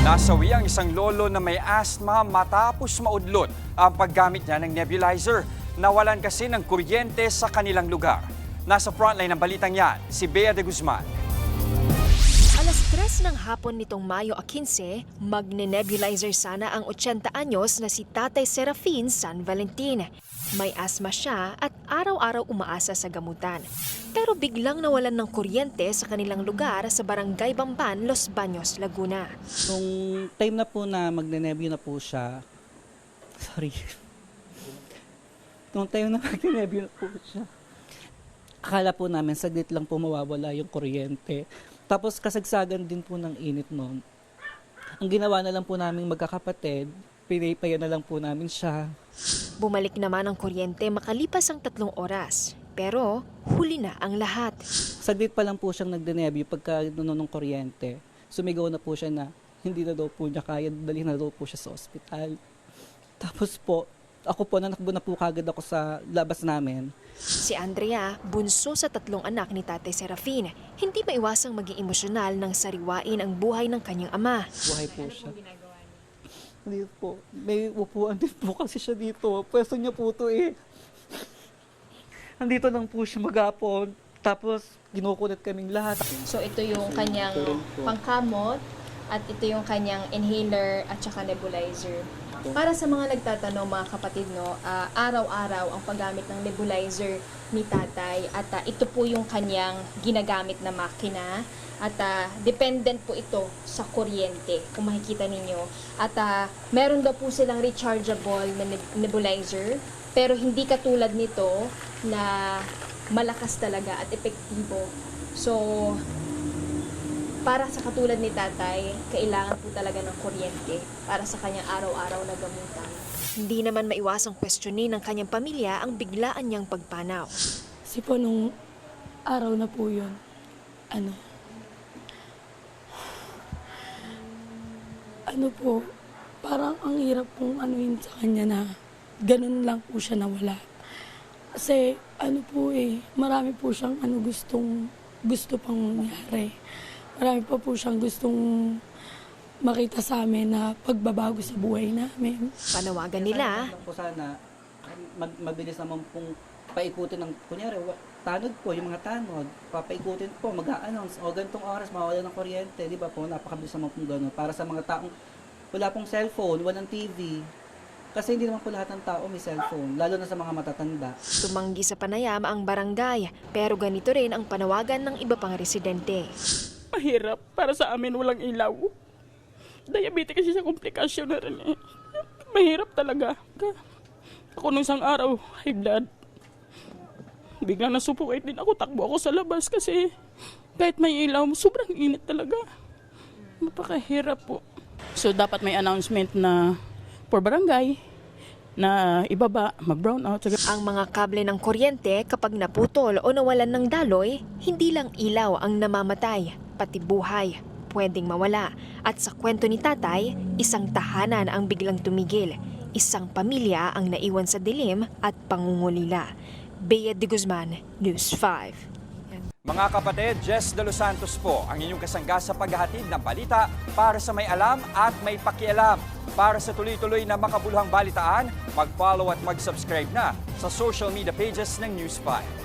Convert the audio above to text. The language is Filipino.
Nasawi ang isang lolo na may asthma matapos maudlot ang paggamit niya ng nebulizer. Nawalan kasi ng kuryente sa kanilang lugar. Nasa frontline ng balitang yan, si Bea de Guzman. Alas 3 ng hapon nitong Mayo 15, magne-nebulizer sana ang 80 anyos na si Tatay Serafin San Valentin. May asma siya at araw-araw umaasa sa gamutan. Pero biglang nawalan ng kuryente sa kanilang lugar sa Barangay Bamban, Los Baños, Laguna. Nung time na po na magne-nebula na po siya, akala po namin saglit lang po mawawala yung kuryente. Tapos kasagsagan din po ng init noon. Ang ginawa na lang po namin magkakapatid, pinaypayan na lang po namin siya. Bumalik naman ang kuryente makalipas ang 3 oras. Pero huli na ang lahat. Saglit pa lang po siyang nagde-nebula pagka ng kuryente. Sumigaw na po siya na hindi na daw po niya kaya, dalhin na daw po siya sa ospital. Tapos po, ako po, nanakbo na po kagad ako sa labas namin. Si Andrea, bunso sa 3 anak ni Tatay Serafin, hindi maiwasang maging emosyonal nang sariwain ang buhay ng kanyang ama. Buhay po siya. Dito po, may upuan din po kasi siya dito. Pwesto niya po ito eh. Nandito lang po siya maghapon. Tapos, ginukulit kaming lahat. So ito yung kanyang pangkamot at ito yung kanyang inhaler at saka nebulizer. Para sa mga nagtatanong mga kapatid, no, araw-araw ang paggamit ng nebulizer ni tatay at ito po yung kanyang ginagamit na makina at dependent po ito sa kuryente kung makikita ninyo. At meron daw po silang rechargeable na nebulizer pero hindi katulad nito na malakas talaga at epektibo. So, para sa katulad ni tatay, kailangan po talaga ng kuryente para sa kanyang araw-araw na gamutan. Hindi naman maiwasang questionin ng kanyang pamilya ang biglaan niyang pagpanaw. Kasi po nung araw na po yun, parang ang hirap pong anuhin sa kanya na ganun lang po siya nawala. Kasi marami po siyang gusto pang mangyari. Marami pa po siyang gustong makita sa amin na pagbabago sa buhay namin. Panawagan nila, Po sana, mabilis naman pong paikutin ng, kunyari, tanod po, yung mga tanod, papaikutin po, mag-a-announce, o ganitong oras, mawala ng kuryente, di ba po, napakabilis naman pong gano'n. Para sa mga taong wala pong cellphone, walang TV, kasi hindi naman po lahat ng tao may cellphone, lalo na sa mga matatanda. tumanggi sa panayam ang barangay, pero ganito rin ang panawagan ng iba pang residente. Mahirap para sa amin, walang ilaw. Diabetes kasi sa komplikasyon na rin eh. Mahirap talaga. Ako nung isang araw, high blood. Biglang nasuffocate din ako, takbo ako sa labas kasi kahit may ilaw, sobrang init talaga. Mapakahirap po. So dapat may announcement na for barangay na ibaba, mag-brown out. Ang mga kable ng kuryente kapag naputol o nawalan ng daloy, hindi lang ilaw ang namamatay, pati buhay pwedeng mawala. At sa kwento ni tatay, isang tahanan ang biglang tumigil. Isang pamilya ang naiwan sa dilim at pangungulila. Bea de Guzman, News 5. Mga kapatid, Jess De Los Santos po ang inyong kasangga sa paghahatid ng balita para sa may alam at may pakialam. Para sa tuloy-tuloy na makabuluhang balitaan, mag-follow at mag-subscribe na sa social media pages ng News 5.